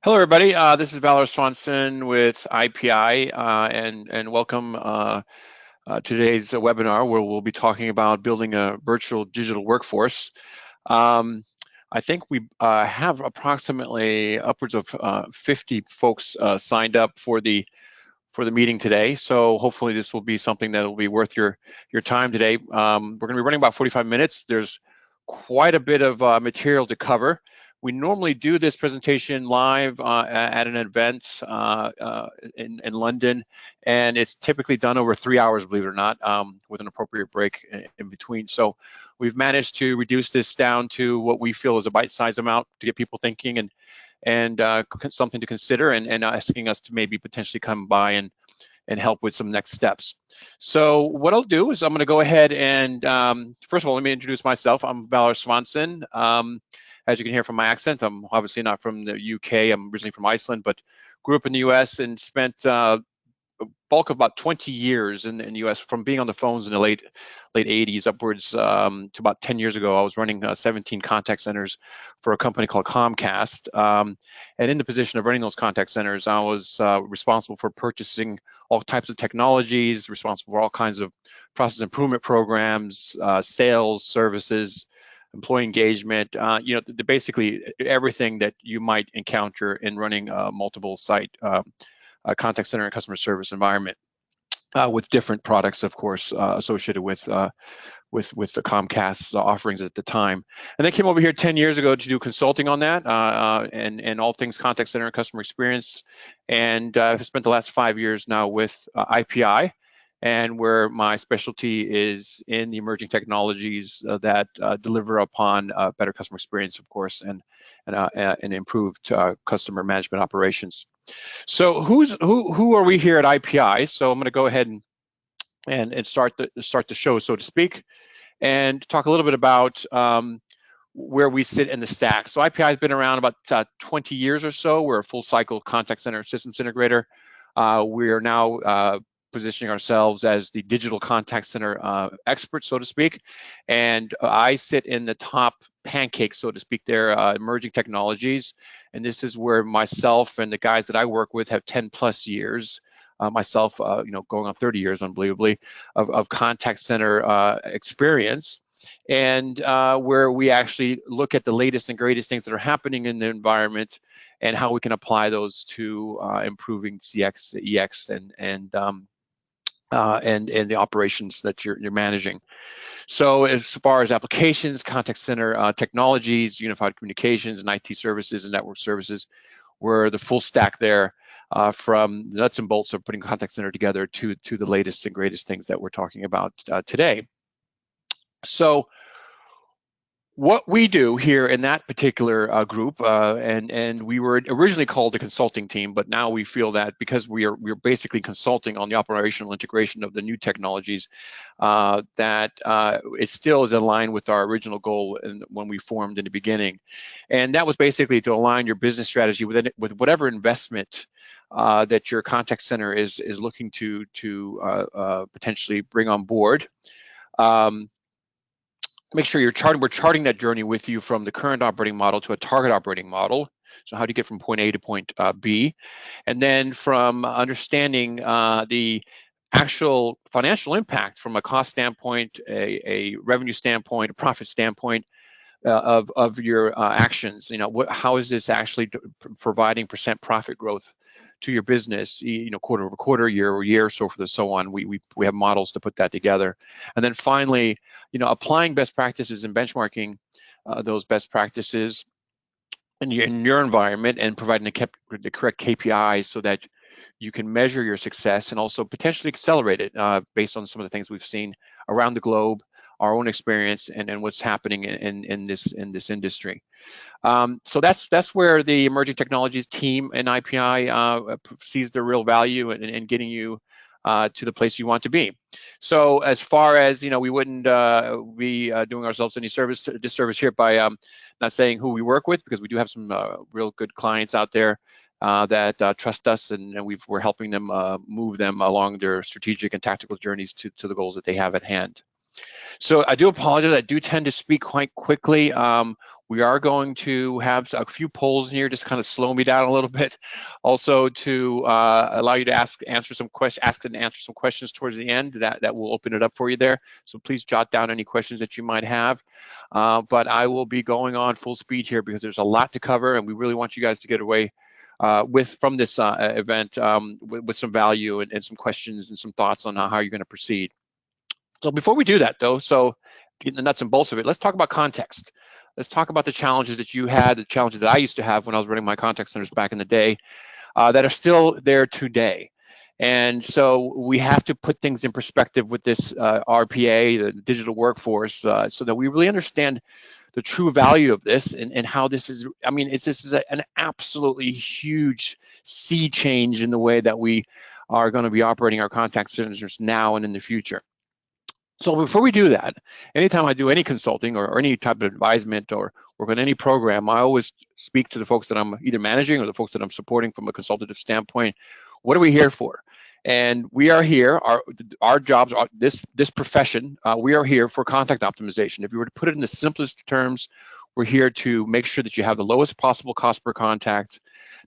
Hello, everybody. This is Valor Swanson with IPI, and welcome today's webinar where we'll be talking about building a virtual digital workforce. Um, I think we have approximately upwards of 50 folks signed up for the meeting today. So hopefully this will be something that will be worth your time today. We're going to be running about 45 minutes. There's quite a bit of material to cover. We normally do this presentation live at an event in London, and it's typically done over 3 hours, believe it or not, with an appropriate break in between. So we've managed to reduce this down to what we feel is a bite-sized amount to get people thinking and something to consider, and asking us to maybe potentially come by and help with some next steps. So what I'll do is I'm going to go ahead and first of all, let me introduce myself. I'm Valor Swanson. As you can hear from my accent, I'm obviously not from the UK. I'm originally from Iceland, but grew up in the US and spent bulk of about 20 years in the US, from being on the phones in the late 80s upwards to about 10 years ago. I was running 17 contact centers for a company called Comcast. And in the position of running those contact centers, I was responsible for purchasing all types of technologies, responsible for all kinds of process improvement programs, sales, services, employee engagement, basically everything that you might encounter in running a multiple site contact center and customer service environment, with different products, of course, associated with the Comcast offerings at the time. And then came over here 10 years ago to do consulting on that and all things contact center and customer experience. And I've spent the last 5 years now with IPI, and where my specialty is in the emerging technologies that deliver upon better customer experience, of course, and improved customer management operations. So who are we here at IPI? So I'm going to go ahead and start the show, so to speak, and talk a little bit about where we sit in the stack. So IPI has been around about 20 years or so. We're a full cycle contact center systems integrator. We are now positioning ourselves as the digital contact center expert, so to speak. And I sit in the top pancake, so to speak, there, emerging technologies. And this is where myself and the guys that I work with have 10 plus years. Myself, going on 30 years, unbelievably, of contact center experience, and where we actually look at the latest and greatest things that are happening in the environment and how we can apply those to improving CX, EX, and the operations that you're managing. So as far as applications, contact center technologies, unified communications, and IT services and network services, we're the full stack there, from the nuts and bolts of putting contact center together to the latest and greatest things that we're talking about today. So what we do here in that particular group, and we were originally called the consulting team, but now we feel that because we're basically consulting on the operational integration of the new technologies, that it still is in line with our original goal when we formed in the beginning, and that was basically to align your business strategy with whatever investment that your contact center is looking to potentially bring on board. Make sure we're charting that journey with you from the current operating model to a target operating model. So how do you get from point A to point B? And then from understanding the actual financial impact from a cost standpoint, a revenue standpoint, a profit standpoint of your actions. How is this actually providing percent profit growth to your business, quarter over quarter, year over year, so forth and so on. We have models to put that together. And then finally, applying best practices and benchmarking those best practices in your environment and providing the correct KPIs so that you can measure your success and also potentially accelerate it based on some of the things we've seen around the globe, our own experience, and what's happening in this industry. So that's where the emerging technologies team and IPI sees the real value in getting you to the place you want to be. So as far as, we wouldn't be doing ourselves any disservice here by not saying who we work with, because we do have some real good clients out there that trust us, and we're helping them move them along their strategic and tactical journeys to the goals that they have at hand. So I do apologize. I do tend to speak quite quickly. We are going to have a few polls in here, just kind of slow me down a little bit. Also to allow you to answer some questions towards the end. That will open it up for you there. So please jot down any questions that you might have. But I will be going on full speed here because there's a lot to cover, and we really want you guys to get away from this event with some value and some questions and some thoughts on how you're going to proceed. So before we do that, though, so getting the nuts and bolts of it, let's talk about context. Let's talk about the challenges that you had, the challenges that I used to have when I was running my contact centers back in the day, that are still there today. And so we have to put things in perspective with this RPA, the digital workforce, so that we really understand the true value of this and how this is. I mean, this is an absolutely huge sea change in the way that we are going to be operating our contact centers now and in the future. So before we do that, anytime I do any consulting or any type of advisement or work on any program, I always speak to the folks that I'm either managing or the folks that I'm supporting from a consultative standpoint. What are we here for? And we are here, our jobs, this profession, we are here for contact optimization. If you were to put it in the simplest terms, we're here to make sure that you have the lowest possible cost per contact,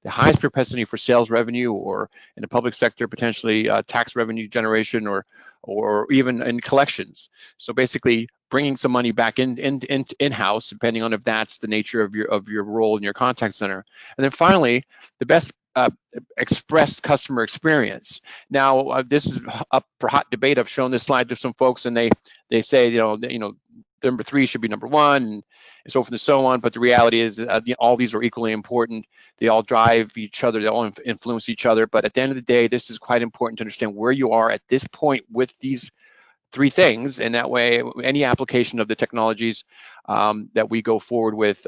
the highest propensity for sales revenue, or in the public sector, potentially tax revenue generation, or even in collections. So basically bringing some money back in-house, depending on if that's the nature of your role in your contact center. And then finally, the best express customer experience. Now, this is up for hot debate. I've shown this slide to some folks, and they say, number 3 should be number 1, and so forth and so on. But the reality is, all these are equally important. They all drive each other. They all influence each other. But at the end of the day, this is quite important to understand where you are at this point with these 3 things, and that way, any application of the technologies that we go forward with,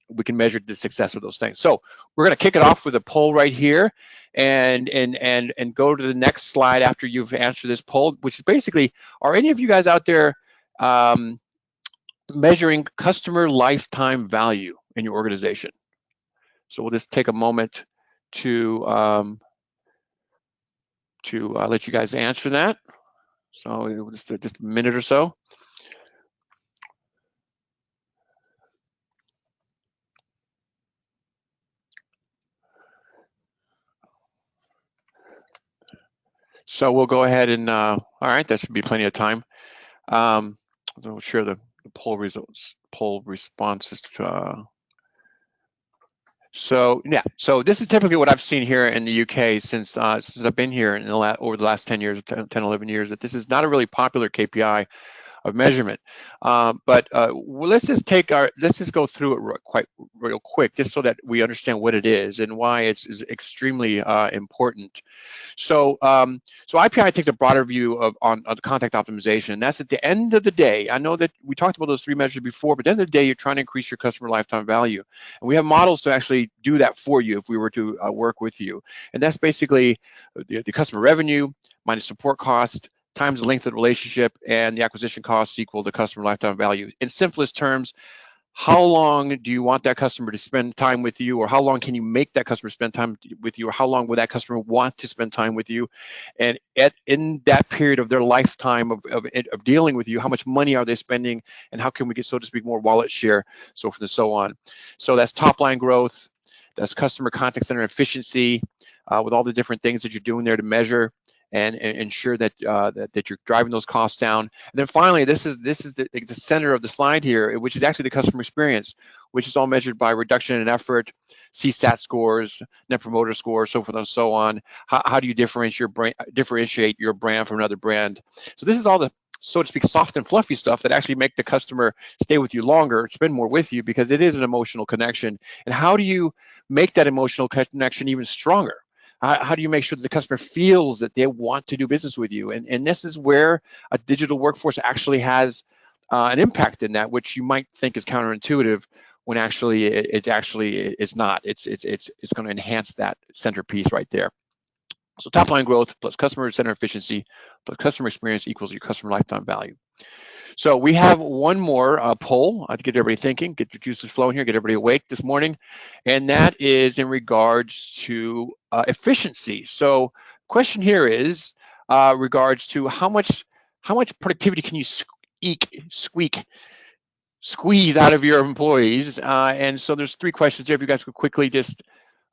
we can measure the success of those things. So we're going to kick it off with a poll right here, and go to the next slide after you've answered this poll, which is basically, are any of you guys out there measuring customer lifetime value in your organization? So we'll just take a moment to let you guys answer that. So just a minute or so. So we'll go ahead and, all right, that should be plenty of time. We'll share the poll results, poll responses. So yeah, so this is typically what I've seen here in the UK since I've been here in over the last 10 years, 10, 11 years, that this is not a really popular KPI of measurement. But let's just go through it real quick, just so that we understand what it is and why it's extremely important. So IPI takes a broader view on contact optimization, and that's at the end of the day. I know that we talked about those 3 measures before, but at the end of the day, you're trying to increase your customer lifetime value, and we have models to actually do that for you if we were to work with you. And that's basically the customer revenue minus support cost times the length of the relationship, and the acquisition costs equal the customer lifetime value. In simplest terms, how long do you want that customer to spend time with you, or how long can you make that customer spend time with you, or how long would that customer want to spend time with you? And in that period of their lifetime of dealing with you, how much money are they spending, and how can we get, so to speak, more wallet share, so forth and so on. So that's top line growth, that's customer contact center efficiency, with all the different things that you're doing there to measure and ensure that that you're driving those costs down. And then finally, this is the center of the slide here, which is actually the customer experience, which is all measured by reduction in effort, CSAT scores, Net Promoter Score, so forth and so on. How do you differentiate your brand from another brand? So this is all the, so to speak, soft and fluffy stuff that actually make the customer stay with you longer, spend more with you, because it is an emotional connection. And how do you make that emotional connection even stronger? How do you make sure that the customer feels that they want to do business with you? And this is where a digital workforce actually has an impact in that, which you might think is counterintuitive, when actually it actually is not. It's going to enhance that centerpiece right there. So top line growth plus customer center efficiency plus customer experience equals your customer lifetime value. So we have one more poll to get everybody thinking, get your juices flowing here, get everybody awake this morning, and that is in regards to efficiency. So question here is regards to how much productivity can you squeak squeeze out of your employees. And so there's three questions there. If you guys could quickly just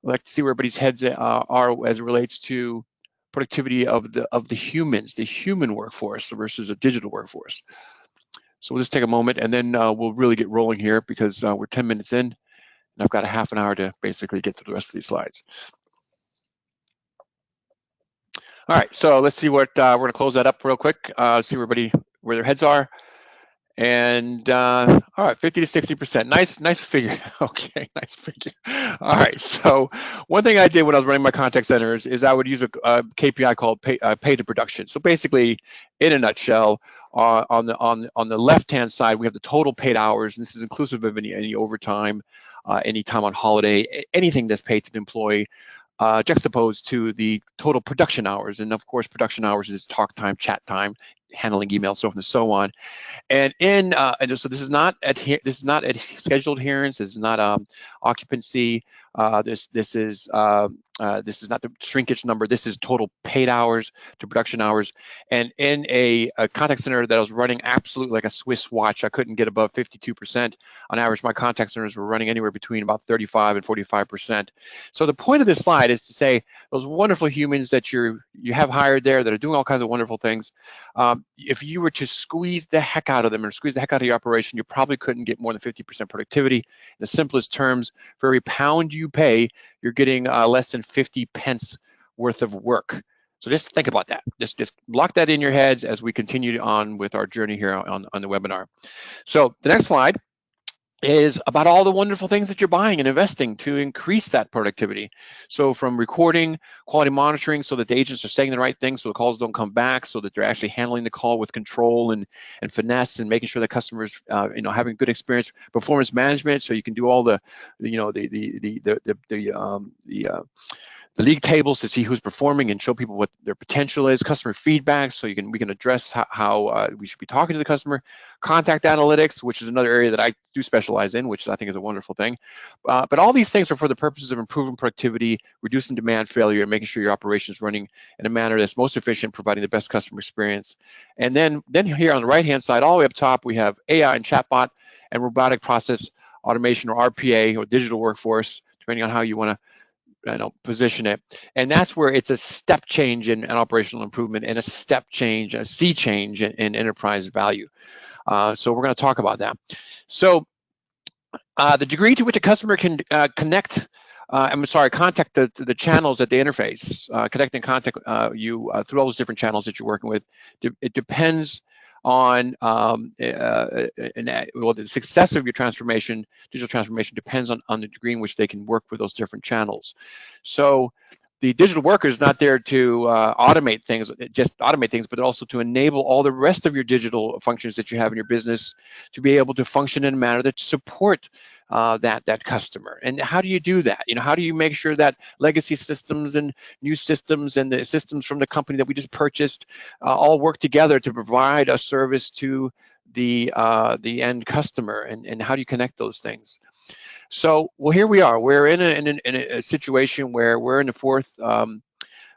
like to see where everybody's heads are as it relates to productivity of the humans, the human workforce versus a digital workforce. So we'll just take a moment and then we'll really get rolling here because we're 10 minutes in and I've got a half an hour to basically get through the rest of these slides. All right, so let's see what we're going to close that up real quick, see everybody where their heads are. And all right, 50 to 60%. Nice figure. Okay, nice figure. All right. So one thing I did when I was running my contact centers is I would use a KPI called pay to production. So basically, in a nutshell, on the left-hand side, we have the total paid hours, and this is inclusive of any overtime, any time on holiday, anything that's paid to the employee. Juxtaposed to the total production hours, and of course, production hours is talk time, chat time, handling emails, so forth and so on. And so this is not scheduled adherence. This is not occupancy. This is not the shrinkage number. This is total paid hours to production hours. And in a contact center that I was running absolutely like a Swiss watch, I couldn't get above 52%. On average, my contact centers were running anywhere between about 35 and 45%. So the point of this slide is to say those wonderful humans that you have hired there that are doing all kinds of wonderful things. If you were to squeeze the heck out of them or squeeze the heck out of your operation, you probably couldn't get more than 50% productivity. In the simplest terms, for every pound you pay, you're getting less than 50 pence worth of work. So just think about that. Just lock that in your heads as we continue on with our journey here on the webinar. So the next slide is about all the wonderful things that you're buying and investing to increase that productivity. So from recording, quality monitoring, so that the agents are saying the right things so the calls don't come back, so that they're actually handling the call with control and finesse and making sure that customers having good experience. Performance management, so you can do all the the league tables to see who's performing and show people what their potential is. Customer feedback, so we can address how we should be talking to the customer. Contact analytics, which is another area that I do specialize in, which I think is a wonderful thing. But all these things are for the purposes of improving productivity, reducing demand failure, and making sure your operation is running in a manner that's most efficient, providing the best customer experience. And then here on the right-hand side, all the way up top, we have AI and chatbot and robotic process automation, or RPA, or digital workforce, depending on how you want to position it. And that's where it's a step change in operational improvement and a step change, a sea change in enterprise value. So we're going to talk about that. So the degree to which a customer can contact the channels that they interface, connect and contact you through all those different channels that you're working with, it depends on the success of your transformation. Digital transformation depends on the degree in which they can work with those different channels. So the digital worker is not there to automate things, but also to enable all the rest of your digital functions that you have in your business to be able to function in a manner that support that customer. And how do you do that? How do you make sure that legacy systems and new systems and the systems from the company that we just purchased all work together to provide a service to the end customer? And how do you connect those things? So, well, here we are. We're in a situation where we're in the fourth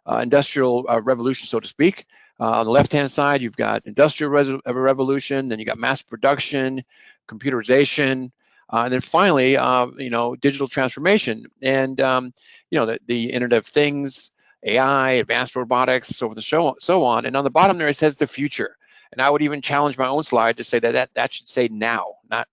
industrial revolution, so to speak. On the left-hand side, you've got industrial revolution, then you got mass production, computerization, and then finally, digital transformation. And the Internet of Things, AI, advanced robotics, so forth and so on. And on the bottom there, it says the future. And I would even challenge my own slide to say that should say now, not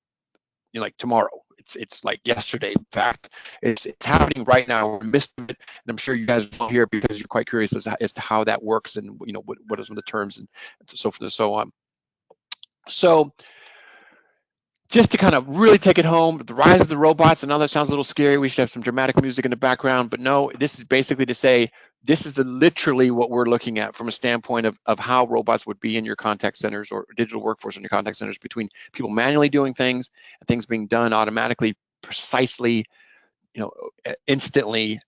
like tomorrow. It's like yesterday. In fact, it's happening right now. We're in the midst of it, and I'm sure you guys will hear because you're quite curious as to how that works and what are some of the terms and so forth and so on. So just to kind of really take it home, the rise of the robots. I know that sounds a little scary. We should have some dramatic music in the background, but no, this is basically to say this is literally what we're looking at from a standpoint of how robots would be in your contact centers or digital workforce in your contact centers, between people manually doing things and things being done automatically, precisely, instantly,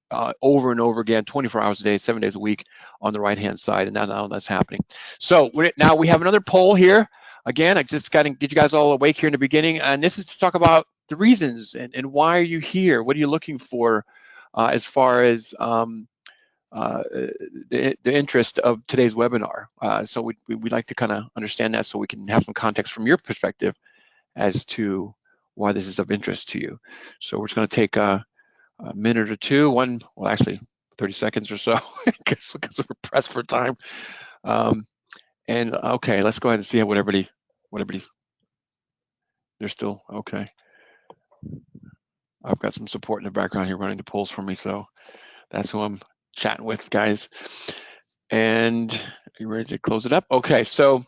over and over again, 24 hours a day, 7 days a week on the right-hand side, and now that's happening. So now we have another poll here. Again, I just got to get you guys all awake here in the beginning, and this is to talk about the reasons and why are you here? What are you looking for as far as the interest of today's webinar? So we'd like to kind of understand that so we can have some context from your perspective as to why this is of interest to you. So we're just going to take a minute or two, well, actually 30 seconds or so, because we're pressed for time. And okay, let's go ahead and see what everybody, they're still okay. I've got some support in the background here running the polls for me, so that's who I'm chatting with, guys. And are you ready to close it up? Okay, so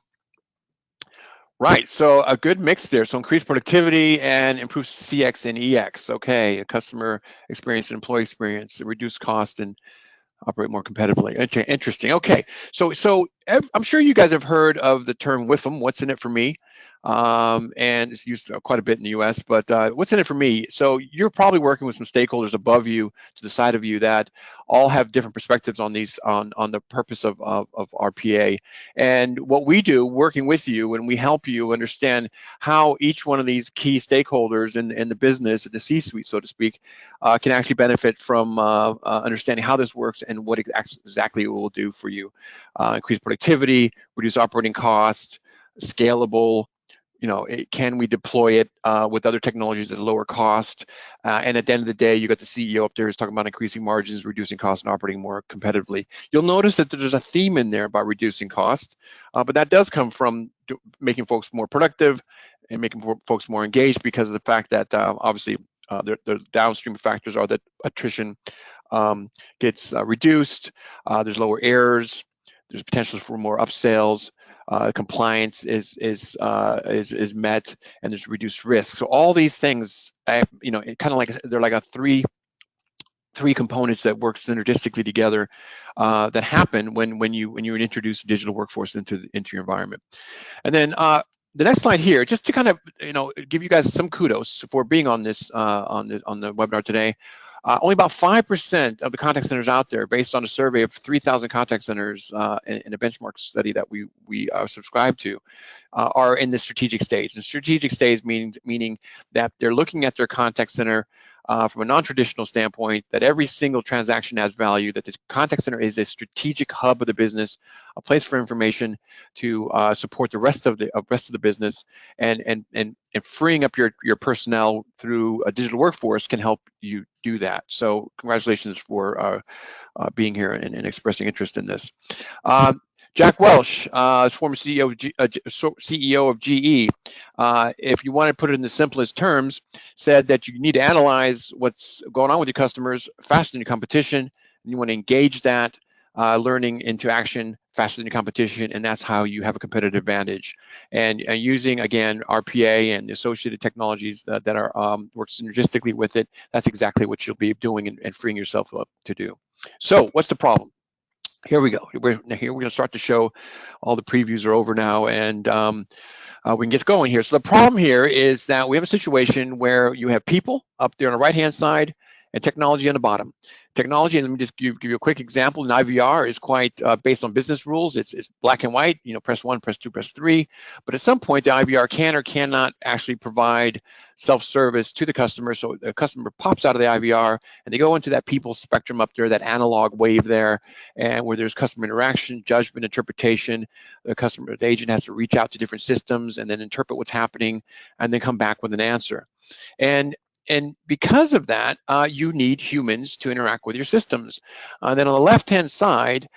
right, so a good mix there. So increased productivity and improved CX and EX. Okay, a customer experience and employee experience, reduced cost and operate more competitively. Interesting. Okay, so I'm sure you guys have heard of the term WIFM. What's in it for me? And it's used quite a bit in the U.S. But what's in it for me? So you're probably working with some stakeholders above you, to the side of you, that all have different perspectives on these on the purpose of RPA. And what we do, working with you, and we help you understand how each one of these key stakeholders in the business, the C-suite, so to speak, can actually benefit from understanding how this works and what exactly it will do for you. Increase productivity, reduce operating costs, scalable. Can we deploy it with other technologies at a lower cost? And at the end of the day, you got the CEO up there who's talking about increasing margins, reducing costs, and operating more competitively. You'll notice that there's a theme in there about reducing costs, but that does come from making folks more productive and making folks more engaged, because of the fact that obviously the downstream factors are that attrition gets reduced, there's lower errors, there's potential for more upsells, compliance is met, and there's reduced risk. So all these things, kind of like they're like a three components that work synergistically together, that happen when you introduce a digital workforce into your environment. And then the next slide here, just to kind of give you guys some kudos for being on this on the webinar today. Only about 5% of the contact centers out there, based on a survey of 3,000 contact centers in a benchmark study that we subscribe to, are in the strategic stage. And strategic stage meaning that they're looking at their contact center from a non-traditional standpoint, that every single transaction has value, that the contact center is a strategic hub of the business, a place for information to support the rest of the business, and freeing up your personnel through a digital workforce can help you do that. So congratulations for being here and expressing interest in this. Jack Welch, former CEO of GE, if you want to put it in the simplest terms, said that you need to analyze what's going on with your customers faster than your competition, and you want to engage that learning into action faster than your competition, and that's how you have a competitive advantage. And using, again, RPA and the associated technologies that are work synergistically with it, that's exactly what you'll be doing and freeing yourself up to do. So what's the problem? Here we go. We're going to start the show. All the previews are over now, and we can get going here. So the problem here is that we have a situation where you have people up there on the right-hand side and technology on the bottom. Technology, and let me just give you a quick example. An IVR is quite based on business rules. It's black and white, press 1, press 2, press 3. But at some point, the IVR can or cannot actually provide self-service to the customer. So the customer pops out of the IVR, and they go into that people spectrum up there, that analog wave there, and where there's customer interaction, judgment, interpretation. The agent has to reach out to different systems and then interpret what's happening, and then come back with an answer. And because of that, you need humans to interact with your systems. Then on the left-hand side,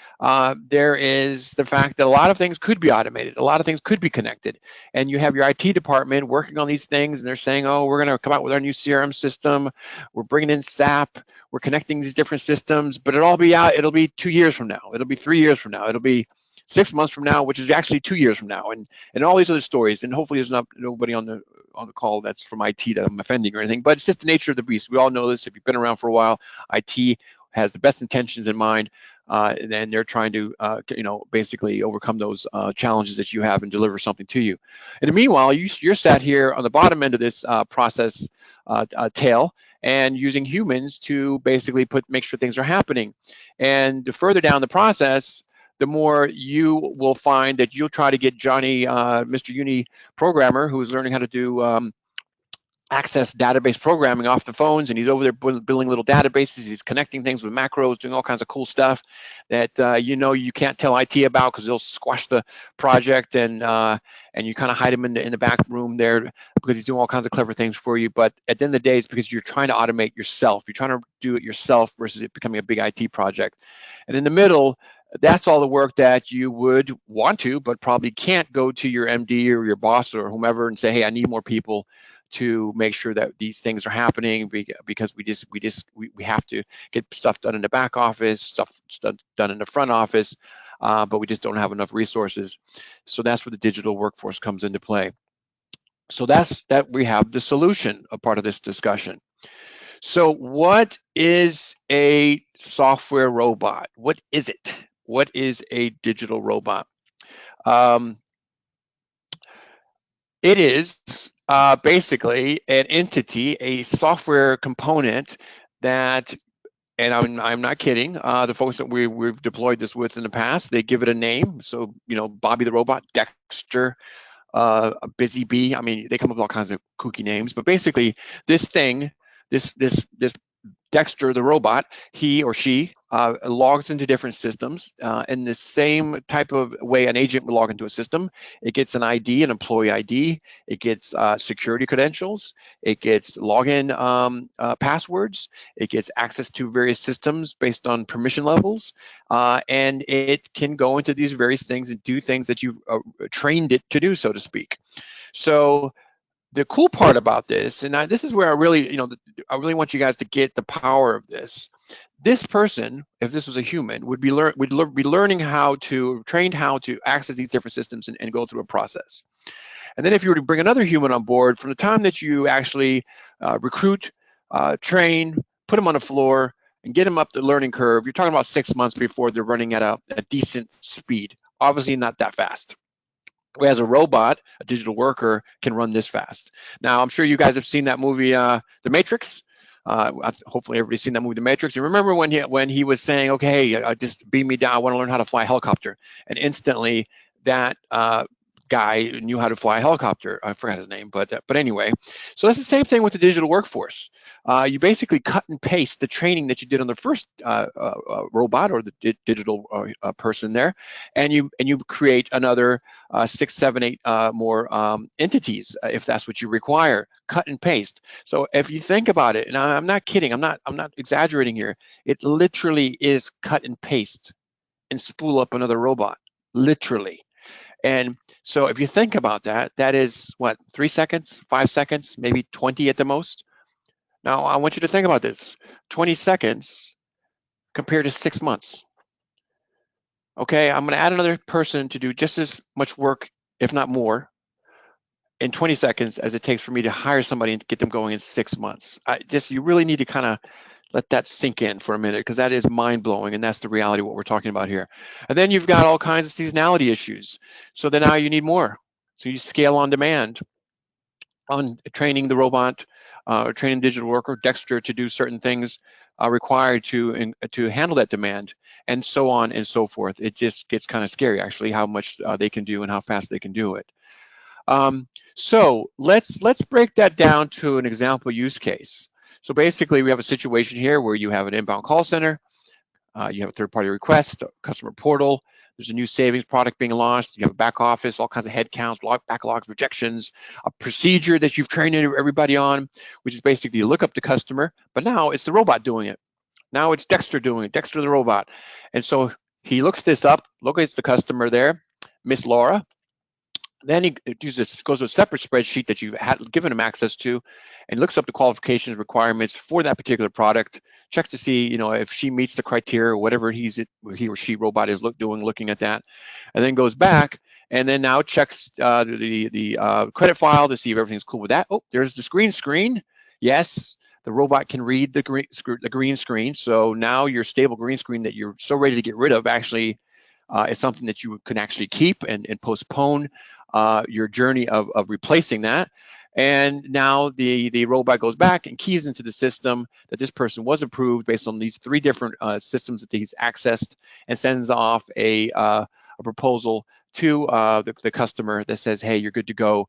there is the fact that a lot of things could be automated. A lot of things could be connected. And you have your IT department working on these things, and they're saying, oh, we're going to come out with our new CRM system. We're bringing in SAP. We're connecting these different systems. But it'll all be out. It'll be 2 years from now. It'll be 3 years from now. It'll be 6 months from now, which is actually 2 years from now, and all these other stories. And hopefully there's nobody on the call that's from IT that I'm offending or anything, but it's just the nature of the beast. We all know this. If you've been around for a while, IT has the best intentions in mind, and they're trying to basically overcome those challenges that you have and deliver something to you. And meanwhile, you're sat here on the bottom end of this process tail, and using humans to basically make sure things are happening. And the further down the process, the more you will find that you'll try to get Johnny, Mr. Uni programmer, who's learning how to do access database programming off the phones, and he's over there building little databases. He's connecting things with macros, doing all kinds of cool stuff that you can't tell IT about because they'll squash the project, and you kind of hide him in the back room there because he's doing all kinds of clever things for you. But at the end of the day, it's because you're trying to automate yourself. You're trying to do it yourself versus it becoming a big IT project. And in the middle, that's all the work that you would want to, but probably can't go to your MD or your boss or whomever and say, hey, I need more people to make sure that these things are happening, because we have to get stuff done in the back office, stuff done in the front office, but we just don't have enough resources. So that's where the digital workforce comes into play. So that's that we have the solution, a part of this discussion. So what is a software robot? What is it? What is a digital robot? Um, It is basically an entity, a software component that, and I'm not kidding. The folks that we've deployed this with in the past, they give it a name. So Bobby the robot, Dexter, Busy Bee. I mean, they come up with all kinds of kooky names, but basically, this thing, this Dexter, the robot, he or she logs into different systems in the same type of way an agent would log into a system. It gets an ID, an employee ID. It gets security credentials. It gets login passwords. It gets access to various systems based on permission levels. And it can go into these various things and do things that you've trained it to do, so to speak. So the cool part about this, and this is where I really, I really want you guys to get the power of this. This person, if this was a human, would be learning how to, trained how to access these different systems and go through a process. And then if you were to bring another human on board, from the time that you actually recruit, train, put them on the floor, and get them up the learning curve, you're talking about 6 months before they're running at a decent speed. Obviously not that fast. Whereas a robot, a digital worker, can run this fast. Now, I'm sure you guys have seen that movie, The Matrix. Hopefully, everybody's seen that movie, The Matrix. You remember when he was saying, "Okay, just beam me down. I want to learn how to fly a helicopter," and instantly that guy knew how to fly a helicopter. I forgot his name, but anyway. So that's the same thing with the digital workforce. You basically cut and paste the training that you did on the first robot or the digital person there, and you create another 6, 7, 8 more entities if that's what you require. Cut and paste. So if you think about it, and I'm not kidding, I'm not exaggerating here. It literally is cut and paste and spool up another robot, literally. And so if you think about that, that is what, 3 seconds, 5 seconds, maybe 20 at the most. Now I want you to think about this: 20 seconds compared to 6 months. Okay, I'm going to add another person to do just as much work, if not more, in 20 seconds as it takes for me to hire somebody and get them going in 6 months. You really need to kind of let that sink in for a minute, because that is mind-blowing, and that's the reality of what we're talking about here. And then you've got all kinds of seasonality issues. So then now you need more. So you scale on demand on training the robot, training digital worker, Dexter, to do certain things required to handle that demand, and so on and so forth. It just gets kind of scary, actually, how much they can do and how fast they can do it. So let's break that down to an example use case. So basically, we have a situation here where you have an inbound call center, you have a third-party request, a customer portal. There's a new savings product being launched. You have a back office, all kinds of headcounts, backlogs, rejections, a procedure that you've trained everybody on, which is basically you look up the customer, but now it's the robot doing it. Now it's Dexter doing it, Dexter the robot. And so he looks this up, locates the customer there, Miss Laura. Then he goes to a separate spreadsheet that you had given him access to, and looks up the qualifications requirements for that particular product, checks to see, if she meets the criteria, or whatever he or she robot is looking at that, and then goes back and then now checks the credit file to see if everything's cool with that. Oh, there's the screen. Yes, the robot can read the green screen. So now your stable green screen that you're so ready to get rid of actually is something that you can actually keep and postpone your journey of replacing that. And now the robot goes back and keys into the system that this person was approved based on these 3 different systems that he's accessed, and sends off a proposal to the customer that says, hey, you're good to go.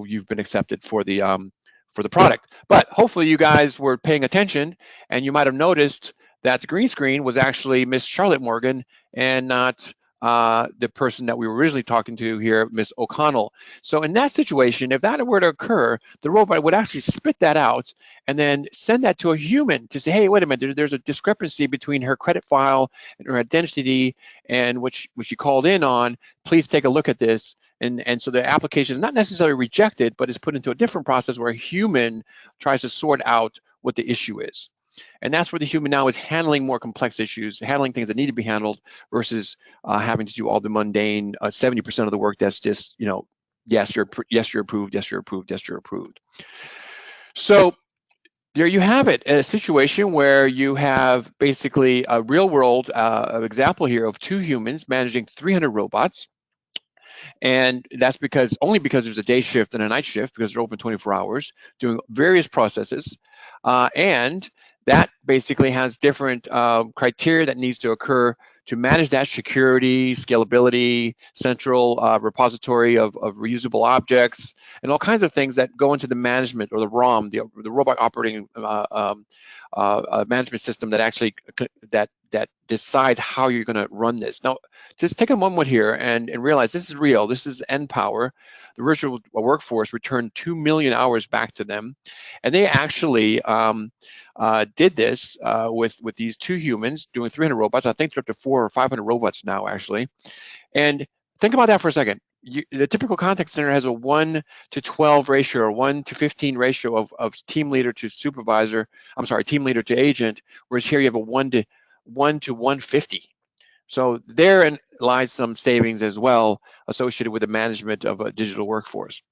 You've been accepted for the for the product. But hopefully you guys were paying attention, and you might have noticed that the green screen was actually Miss Charlotte Morgan and not the person that we were originally talking to here, Miss O'Connell. So in that situation, if that were to occur, the robot would actually spit that out and then send that to a human to say, hey, wait a minute, there's a discrepancy between her credit file and her identity and what she called in on. Please take a look at this. And so the application is not necessarily rejected, but is put into a different process where a human tries to sort out what the issue is. And that's where the human now is handling more complex issues, handling things that need to be handled versus having to do all the mundane 70% of the work that's just, yes, you're approved, yes, you're approved, yes, you're approved. So there you have it, a situation where you have basically a real world example here of 2 humans managing 300 robots. And that's only because there's a day shift and a night shift, because they're open 24 hours, doing various processes. And that basically has different criteria that needs to occur to manage that: security, scalability, central repository of reusable objects, and all kinds of things that go into the management, or the ROM, the robot operating management system that actually that decides how you're going to run this. Now, just take a moment here and realize this is real. This is NPower. The virtual workforce returned 2 million hours back to them, and they actually did this with these 2 humans doing 300 robots. I think they're up to 400 or 500 robots now, actually. And think about that for a second. The typical contact center has a 1 to 12 ratio, or 1 to 15 ratio of team leader to supervisor. I'm sorry, team leader to agent, whereas here you have a 1 to 150. So therein lies some savings as well associated with the management of a digital workforce.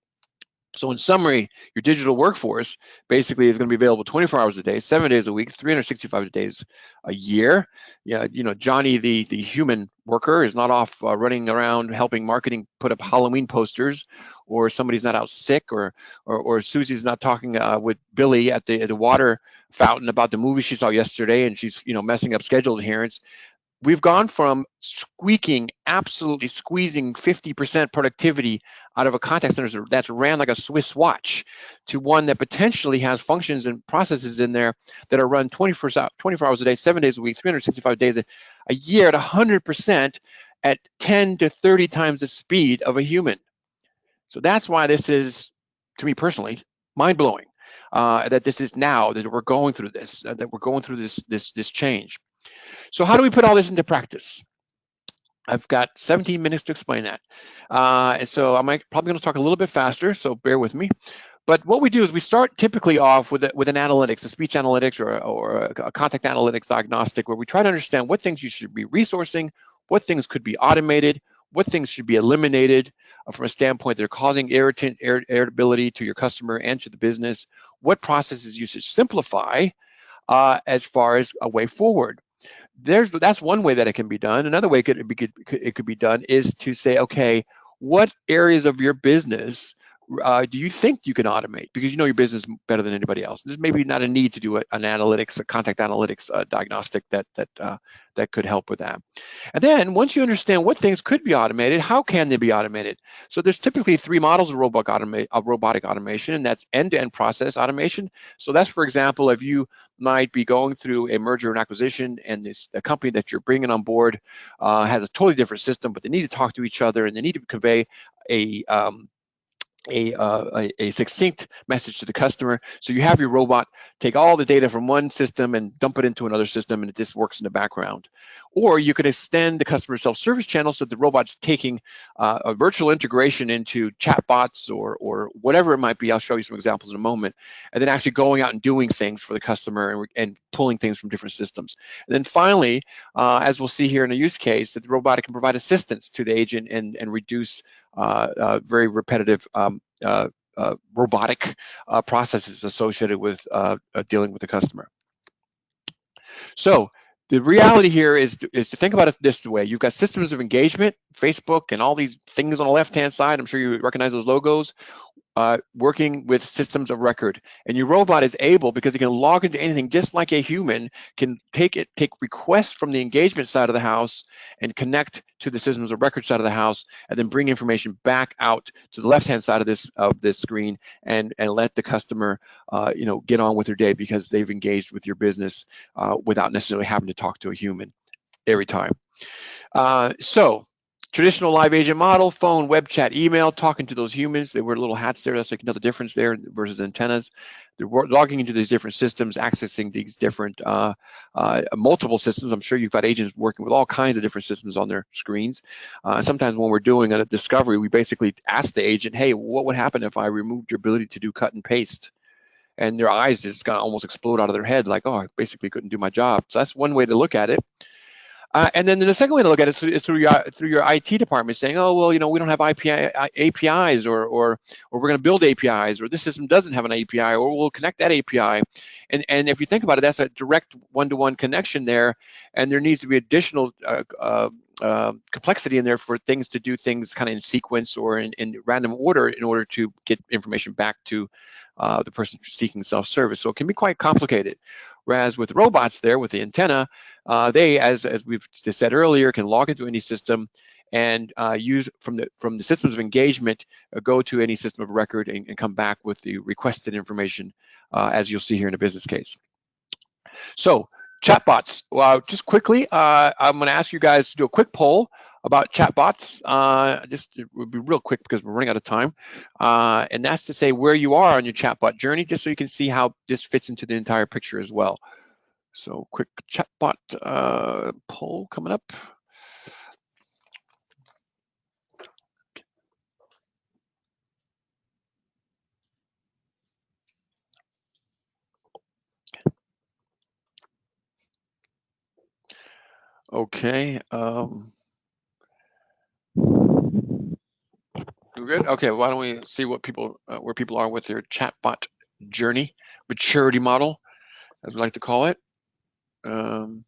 So in summary, your digital workforce basically is going to be available 24 hours a day, 7 days a week, 365 days a year. Yeah, Johnny, the human worker, is not off running around helping marketing put up Halloween posters, or somebody's not out sick, or Susie's not talking with Billy at the water fountain about the movie she saw yesterday, and she's messing up schedule adherence. We've gone from absolutely squeezing 50% productivity out of a contact center that's ran like a Swiss watch, to one that potentially has functions and processes in there that are run 24 hours a day, 7 days a week, 365 days a year at 100%, at 10 to 30 times the speed of a human. So that's why this is, to me personally, mind-blowing, that this is now, that we're going through this, this change. So how do we put all this into practice? I've got 17 minutes to explain that. And so I'm probably going to talk a little bit faster, so bear with me. But what we do is we start typically off with an analytics, a speech analytics, or a contact analytics diagnostic, where we try to understand what things you should be resourcing, what things could be automated, what things should be eliminated from a standpoint that are causing irritability to your customer and to the business, what processes you should simplify as far as a way forward. That's one way that it can be done. Another way it could be done is to say, okay, what areas of your business do you think you can automate, because you know your business better than anybody else? There's maybe not a need to do a contact analytics diagnostic that could help with that. And then once you understand what things could be automated, how can they be automated? So there's typically 3 models of robotic automation, and that's end-to-end process automation. So that's, for example, if you might be going through a merger and acquisition, and the company that you're bringing on board has a totally different system, but they need to talk to each other, and they need to convey a succinct message to the customer. So you have your robot take all the data from one system and dump it into another system, and it just works in the background. Or you could extend the customer self-service channel so the robot's taking a virtual integration into Chatbots or whatever it might be. I'll show you some examples in a moment. And then actually going out and doing things for the customer and pulling things from different systems. And then finally, as we'll see here in a use case, that the robotic can provide assistance to the agent and reduce very repetitive robotic processes associated with dealing with the customer. So the reality here is to think about it this way. You've got systems of engagement, Facebook, and all these things on the left-hand side. I'm sure you recognize those logos. working with systems of record. And your robot is able, because it can log into anything just like a human, can take requests from the engagement side of the house and connect to the systems of record side of the house, and then bring information back out to the left-hand side of this screen, and let the customer get on with their day, because they've engaged with your business without necessarily having to talk to a human every time. So traditional live agent model, phone, web chat, email, talking to those humans. They wear little hats there. That's like another difference there versus antennas. They're logging into these different systems, accessing these different multiple systems. I'm sure you've got agents working with all kinds of different systems on their screens. Sometimes when we're doing a discovery, we basically ask the agent, hey, what would happen if I removed your ability to do cut and paste? And their eyes just kind of almost explode out of their head, like, oh, I basically couldn't do my job. So that's one way to look at it. And then the second way to look at it is through your IT department, saying, oh, well, we don't have APIs, or we're going to build APIs, or this system doesn't have an API, or we'll connect that API. And if you think about it, that's a direct one-to-one connection there, and there needs to be additional complexity in there for things to do things kind of in sequence or in random order in order to get information back to the person seeking self-service. So it can be quite complicated. Whereas with robots there, with the antenna, they, as we've just said earlier, can log into any system and use from the systems of engagement, go to any system of record and come back with the requested information, as you'll see here in a business case. So chatbots. Well, just quickly, I'm going to ask you guys to do a quick poll about chatbots. It will be real quick because we're running out of time. And that's to say where you are on your chatbot journey, just so you can see how this fits into the entire picture as well. So quick chatbot poll coming up. Okay. We're good. Okay. Why don't we see what people where people are with their chatbot journey, maturity model, as we like to call it. And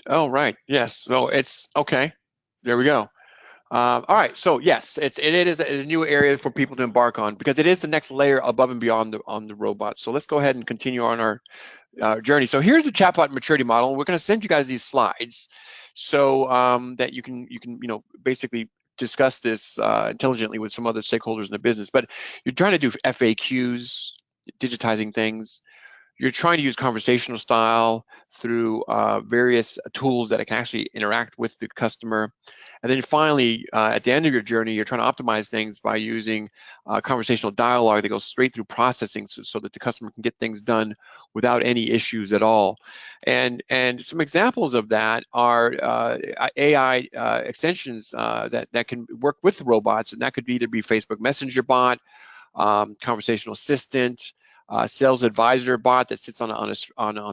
oh, right, yes. So it's okay. There we go. All right. So yes, it is a new area for people to embark on, because it is the next layer above and beyond on the robot. So let's go ahead and continue on our journey. So here's the chatbot maturity model. We're going to send you guys these slides so that you can basically discuss this intelligently with some other stakeholders in the business. But you're trying to do FAQs, digitizing things. You're trying to use conversational style through various tools that it can actually interact with the customer. And then finally, at the end of your journey, you're trying to optimize things by using conversational dialogue that goes straight through processing, so that the customer can get things done without any issues at all. And some examples of that are AI extensions that can work with robots, and that could either be Facebook Messenger bot, conversational assistant, sales advisor bot that sits on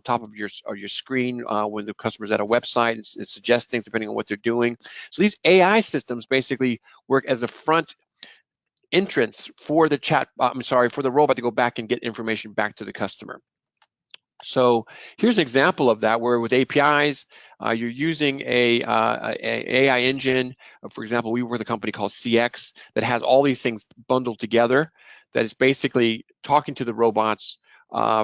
top of your screen when the customer's at a website and suggests things depending on what they're doing. So these AI systems basically work as a front entrance for the for the robot to go back and get information back to the customer. So here's an example of that, where with APIs, you're using a AI engine. For example, we work with a company called CX that has all these things bundled together, that is basically talking to the robots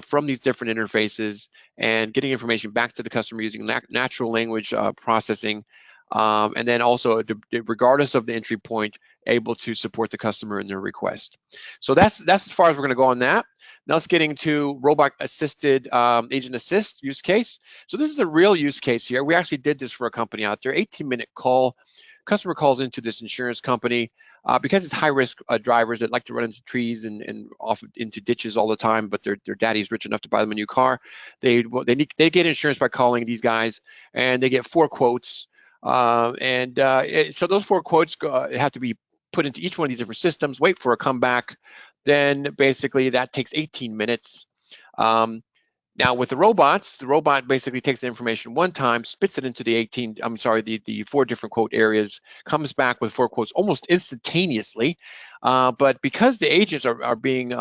from these different interfaces and getting information back to the customer using natural language processing, and then also, regardless of the entry point, able to support the customer in their request. So that's as far as we're going to go on that. Now let's get into robot-assisted agent assist use case. So this is a real use case here. We actually did this for a company out there. 18-minute call. Customer calls into this insurance company. Because it's high-risk drivers that like to run into trees and off into ditches all the time, but their daddy's rich enough to buy them a new car. They get insurance by calling these guys, and they get 4 quotes. So those 4 quotes have to be put into each one of these different systems, wait for a comeback. Then basically that takes 18 minutes. Now with the robots, the robot basically takes the information one time, spits it into the 4 different quote areas, comes back with 4 quotes almost instantaneously. But because the agents are being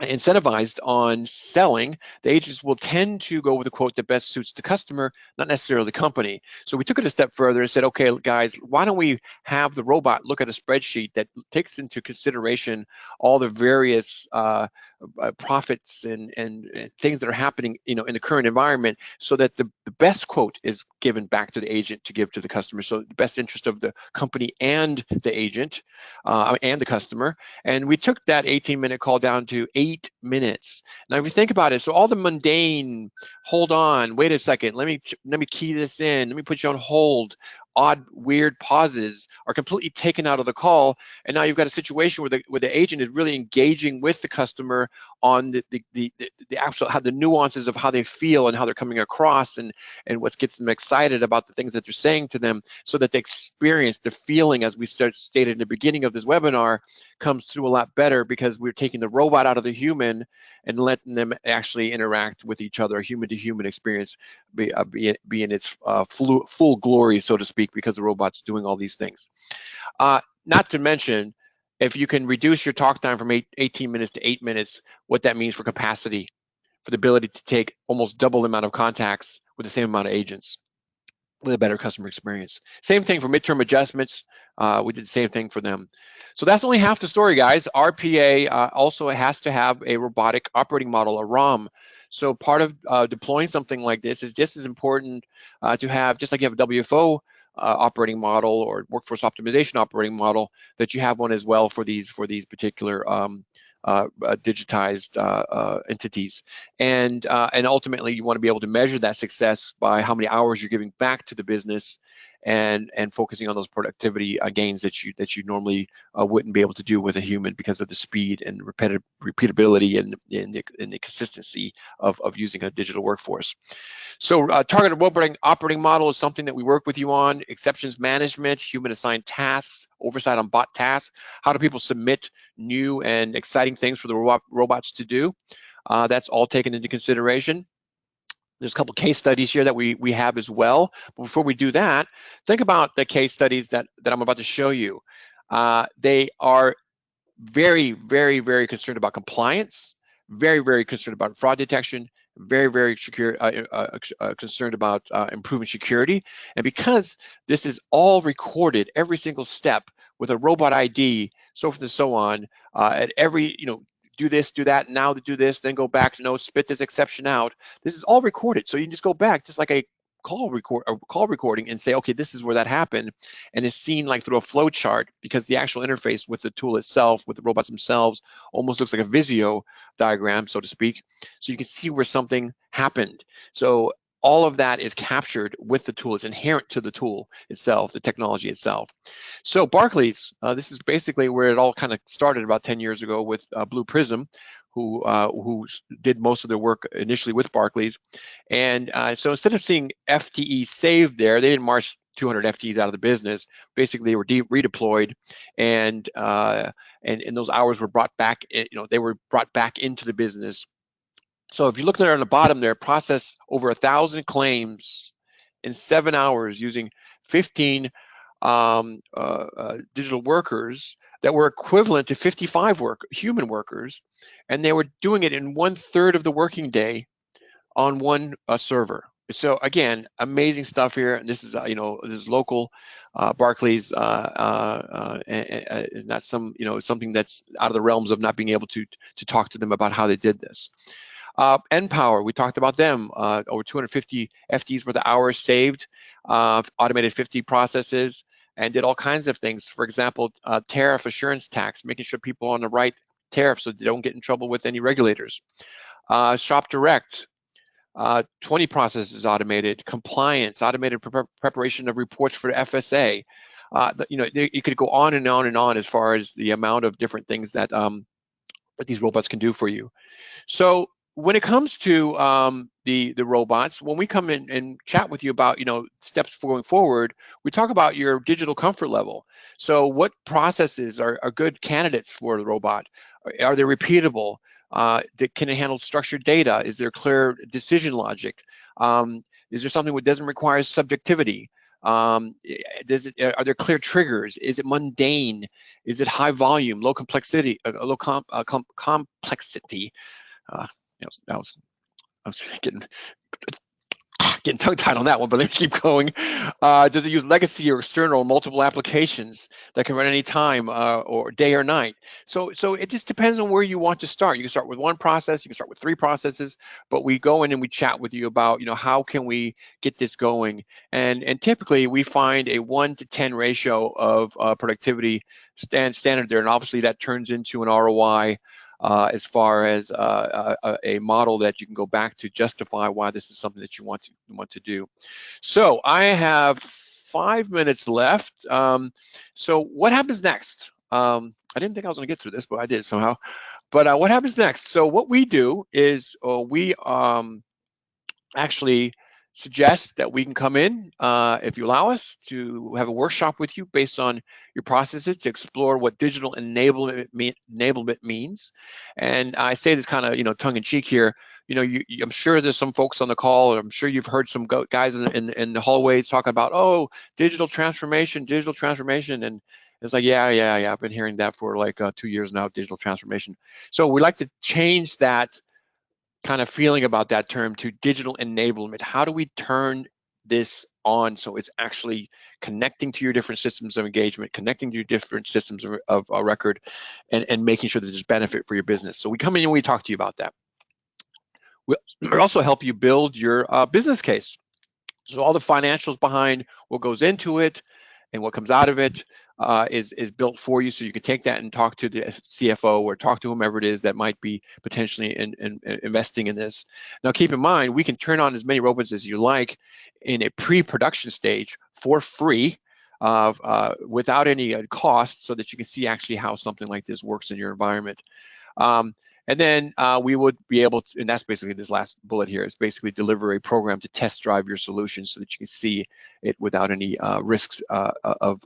incentivized on selling, the agents will tend to go with the quote that best suits the customer, not necessarily the company. So we took it a step further and said, okay, guys, why don't we have the robot look at a spreadsheet that takes into consideration all the various profits and things that are happening, in the current environment, so that the best quote is given back to the agent to give to the customer. So the best interest of the company and the agent and the customer. And we took that 18-minute call down to 8 minutes. Now, if you think about it, so all the mundane, hold on, wait a second, let me key this in, let me put you on hold, odd, weird pauses are completely taken out of the call. And now you've got a situation where the agent is really engaging with the customer on the actual, how the nuances of how they feel and how they're coming across, and what gets them excited about the things that they're saying to them, so that they experience the feeling, as we stated in the beginning of this webinar, comes through a lot better, because we're taking the robot out of the human and letting them actually interact with each other, a human-to-human experience, be in its full glory, so to speak, because the robot's doing all these things. Not to mention, if you can reduce your talk time from 18 minutes to 8 minutes, what that means for capacity, for the ability to take almost double the amount of contacts with the same amount of agents, with a better customer experience. Same thing for midterm adjustments. We did the same thing for them. So that's only half the story, guys. RPA also has to have a robotic operating model, a ROM. So part of deploying something like this is just as important to have, just like you have a WFO operating model or workforce optimization operating model, that you have one as well for these particular digitized entities. And ultimately, you want to be able to measure that success by how many hours you're giving back to the business, and focusing on those productivity gains that you normally wouldn't be able to do with a human, because of the speed and repeatability and the consistency of using a digital workforce. So targeted robotic operating model is something that we work with you on. Exceptions management, human assigned tasks, oversight on bot tasks. How do people submit new and exciting things for the robots to do? That's all taken into consideration. There's a couple case studies here that we have as well. But before we do that, think about the case studies that I'm about to show you. They are very, very, very concerned about compliance, very, very concerned about fraud detection, very, very concerned about improving security. And because this is all recorded, every single step with a robot ID, so forth and so on, at every, do this, do that, now to do this, then go back, spit this exception out. This is all recorded. So you can just go back, just like a call recording, and say, okay, this is where that happened, and it's seen like through a flow chart, because the actual interface with the tool itself, with the robots themselves, almost looks like a Visio diagram, so to speak. So you can see where something happened. So all of that is captured with the tool. It's inherent to the tool itself, the technology itself. So Barclays, this is basically where it all kind of started about 10 years ago with Blue Prism, who did most of their work initially with Barclays. And so instead of seeing FTE saved there, they didn't march 200 FTEs out of the business. Basically, they were redeployed, and those hours were brought back. They were brought back into the business. So if you look there on the bottom there, process over 1,000 claims in 7 hours using 15 digital workers that were equivalent to 55 human workers, and they were doing it in 1/3 of the working day on one server. So again, amazing stuff here. And this is this is local. Barclays, and not something that's out of the realms of not being able to talk to them about how they did this. NPower, we talked about them. Over 250 FTEs worth of hours saved, automated 50 processes, and did all kinds of things. For example, tariff assurance tax, making sure people are on the right tariff so they don't get in trouble with any regulators. Shop Direct, 20 processes automated. Compliance, automated preparation of reports for FSA. You could go on and on and on as far as the amount of different things that these robots can do for you. So when it comes to the robots, when we come in and chat with you about steps for going forward, we talk about your digital comfort level. So what processes are good candidates for the robot? Are they repeatable? Can it handle structured data? Is there clear decision logic? Is there something that doesn't require subjectivity? Are there clear triggers? Is it mundane? Is it high volume, low complexity, complexity? Uh, I was getting tongue-tied on that one, but let me keep going. Does it use legacy or external or multiple applications that can run any time or day or night? So it just depends on where you want to start. You can start with one process, you can start with 3 processes, but we go in and we chat with you about, how can we get this going? And typically we find a 1 to 10 ratio of productivity standard there, and obviously that turns into an ROI. As far as a model that you can go back to justify why this is something that you want to do. So I have 5 minutes left. So what happens next? I didn't think I was going to get through this, but I did somehow. But what happens next? So what we do is we actually suggest that we can come in, if you allow us, to have a workshop with you based on your processes to explore what digital enablement means. And I say this kind of, tongue in cheek here. I'm sure there's some folks on the call, or I'm sure you've heard some guys in the hallways talking about, oh, digital transformation, and it's like, yeah, I've been hearing that for like 2 years now, digital transformation. So we like to change that kind of feeling about that term to digital enablement. How do we turn this on so it's actually connecting to your different systems of engagement, connecting to your different systems of record, and making sure that there's benefit for your business? So we come in and we talk to you about that. We'll also help you build your business case. So all the financials behind what goes into it and what comes out of it is built for you, so you can take that and talk to the CFO or talk to whomever it is that might be potentially investing in this. Now, keep in mind, we can turn on as many robots as you like in a pre-production stage for free, without any cost, so that you can see actually how something like this works in your environment. And then we would be able to, and that's basically this last bullet here, is basically deliver a program to test drive your solution so that you can see it without any risks of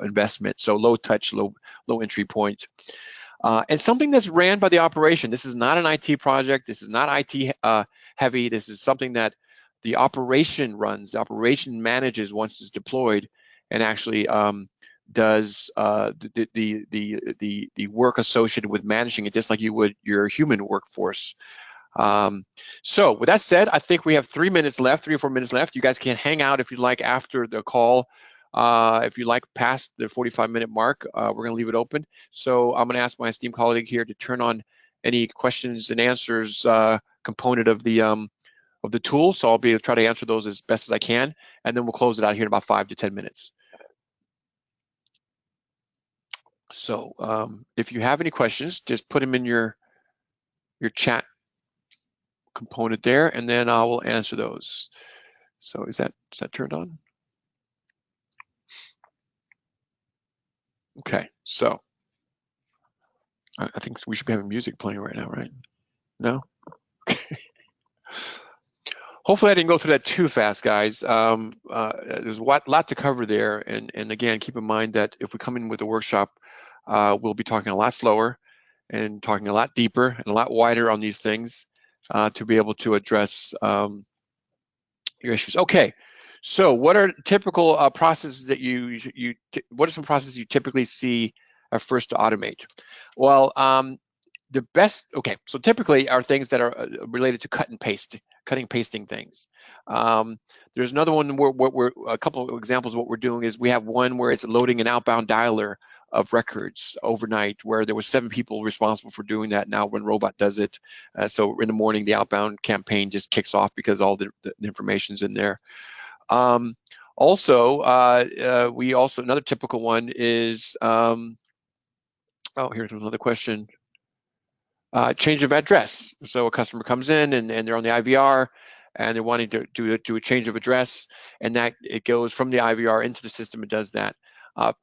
investment. So low touch, low entry point. And something that's ran by the operation. This is not an IT project. This is not IT heavy. This is something that the operation runs. The operation manages once it's deployed, and actually does the work associated with managing it, just like you would your human workforce. So with that said, I think we have 3 minutes left, 3 or 4 minutes left. You guys can hang out if you'd like after the call. If you like past the 45-minute mark, we're going to leave it open. So I'm going to ask my esteemed colleague here to turn on any questions and answers component of the tool. So I'll be able to try to answer those as best as I can, and then we'll close it out here in about 5 to 10 minutes. So if you have any questions, just put them in your chat component there, and then I will answer those. So is that turned on? Okay, so I think we should be having music playing right now, right? No? Okay. Hopefully I didn't go through that too fast, guys. There's a lot to cover there, and again, keep in mind that if we come in with a workshop, we'll be talking a lot slower and talking a lot deeper and a lot wider on these things to be able to address your issues. Okay, so what are typical processes that what are some processes you typically see first to automate? Well, the best, okay, so typically are things that are related to cutting pasting things. There's another one where a couple of examples of what we're doing is we have one where it's loading an outbound dialer of records overnight, where there was 7 people responsible for doing that. Now when Robot does it, so in the morning the outbound campaign just kicks off because all the information's in there. We also, another typical one is, oh, here's another question. Change of address. So a customer comes in and they're on the IVR and they're wanting to do a change of address, and that it goes from the IVR into the system. It does that.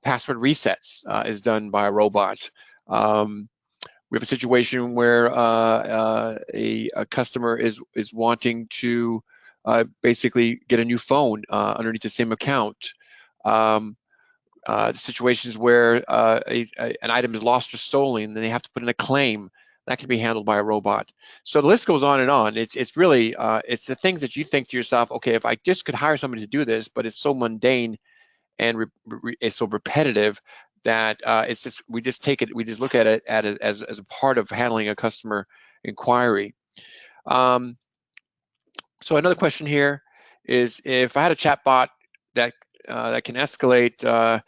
Password resets is done by a robot. We have a situation where a customer is wanting to basically get a new phone underneath the same account. The situations where an item is lost or stolen, and they have to put in a claim. that can be handled by a robot. So the list goes on and on. It's really it's the things that you think to yourself, okay, if I just could hire somebody to do this, but it's so mundane and it's so repetitive that it's just we just look at it as a part of handling a customer inquiry. So another question here is, if I had a chatbot that that can escalate,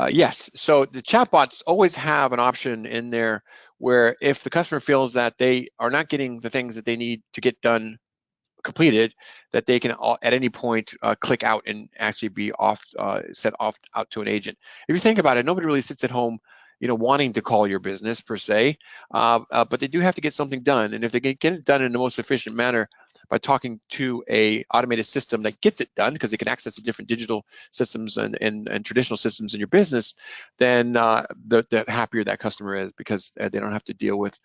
yes. So the chatbots always have an option in there where if the customer feels that they are not getting the things that they need to get done completed, that they can at any point click out and actually be off, set off out to an agent. If you think about it, nobody really sits at home, wanting to call your business per se, but they do have to get something done. And if they get it done in the most efficient manner by talking to a automated system that gets it done, because they can access the different digital systems and traditional systems in your business, then the happier that customer is, because they don't have to deal with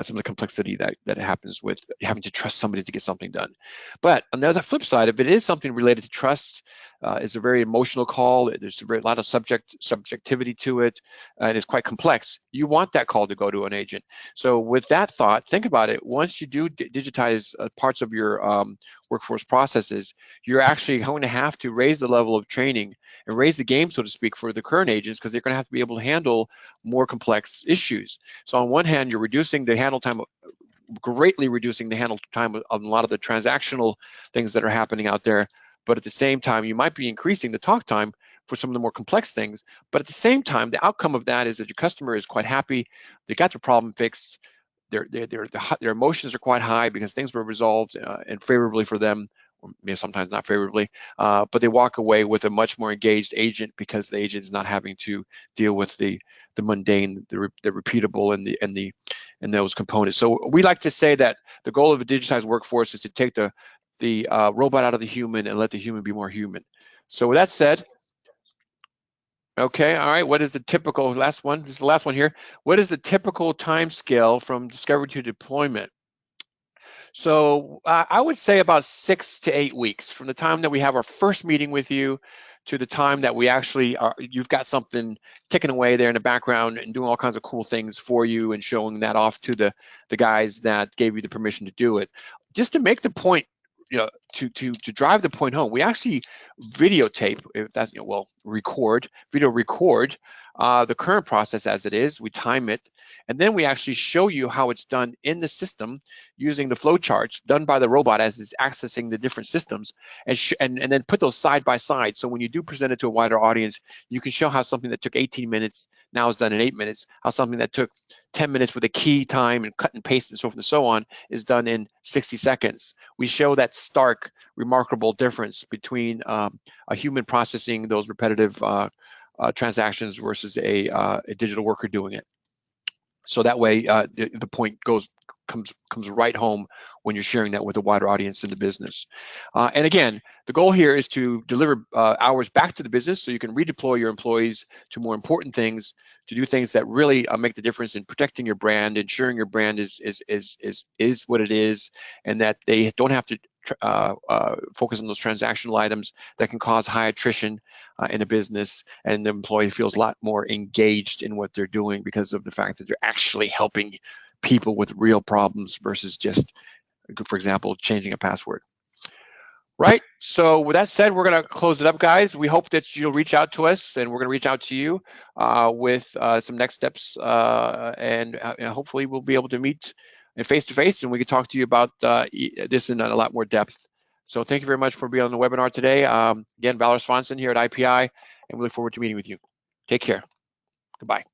some of the complexity that happens with having to trust somebody to get something done. But on the other flip side, if it is something related to trust, it's a very emotional call. There's a lot of subjectivity to it, and it's quite complex. You want that call to go to an agent. So with that thought, think about it. Once you do digitize parts of your workforce processes, you're actually going to have to raise the level of training and raise the game, so to speak, for the current agents, because they're going to have to be able to handle more complex issues. So on one hand, you're reducing the handle time, greatly reducing the handle time of a lot of the transactional things that are happening out there. But at the same time, you might be increasing the talk time for some of the more complex things. But at the same time, the outcome of that is that your customer is quite happy. They got their problem fixed. Their emotions are quite high because things were resolved and favorably for them, or maybe sometimes not favorably, but they walk away with a much more engaged agent, because the agent is not having to deal with the mundane, the repeatable, and those components. So we like to say that the goal of a digitized workforce is to take the robot out of the human and let the human be more human. So with that said, okay, all right. What is the typical last one? This is the last one here. What is the typical time scale from discovery to deployment? So I would say about 6 to 8 weeks from the time that we have our first meeting with you to the time that we actually you've got something ticking away there in the background and doing all kinds of cool things for you and showing that off to the guys that gave you the permission to do it. Just to make the point, to drive the point home, we actually videotape, if that's, video record the current process as it is. We time it, and then we actually show you how it's done in the system using the flow charts done by the robot as it's accessing the different systems, and then put those side by side. So when you do present it to a wider audience, you can show how something that took 18 minutes now is done in 8 minutes, how something that took 10 minutes with a key time and cut and paste and so forth and so on is done in 60 seconds. We show that stark, remarkable difference between a human processing those repetitive transactions versus a digital worker doing it. So that way, the point comes right home when you're sharing that with a wider audience in the business. And again, the goal here is to deliver hours back to the business so you can redeploy your employees to more important things, to do things that really make the difference in protecting your brand, ensuring your brand is what it is, and that they don't have to focus on those transactional items that can cause high attrition in a business, and the employee feels a lot more engaged in what they're doing because of the fact that they're actually helping people with real problems versus just, for example, changing a password. Right, so with that said, we're going to close it up, guys. We hope that you'll reach out to us, and we're going to reach out to you with some next steps, and hopefully we'll be able to meet face-to-face, and we can talk to you about this in a lot more depth. So thank you very much for being on the webinar today. Again, Valor Swanson here at IPI, and we look forward to meeting with you. Take care. Goodbye.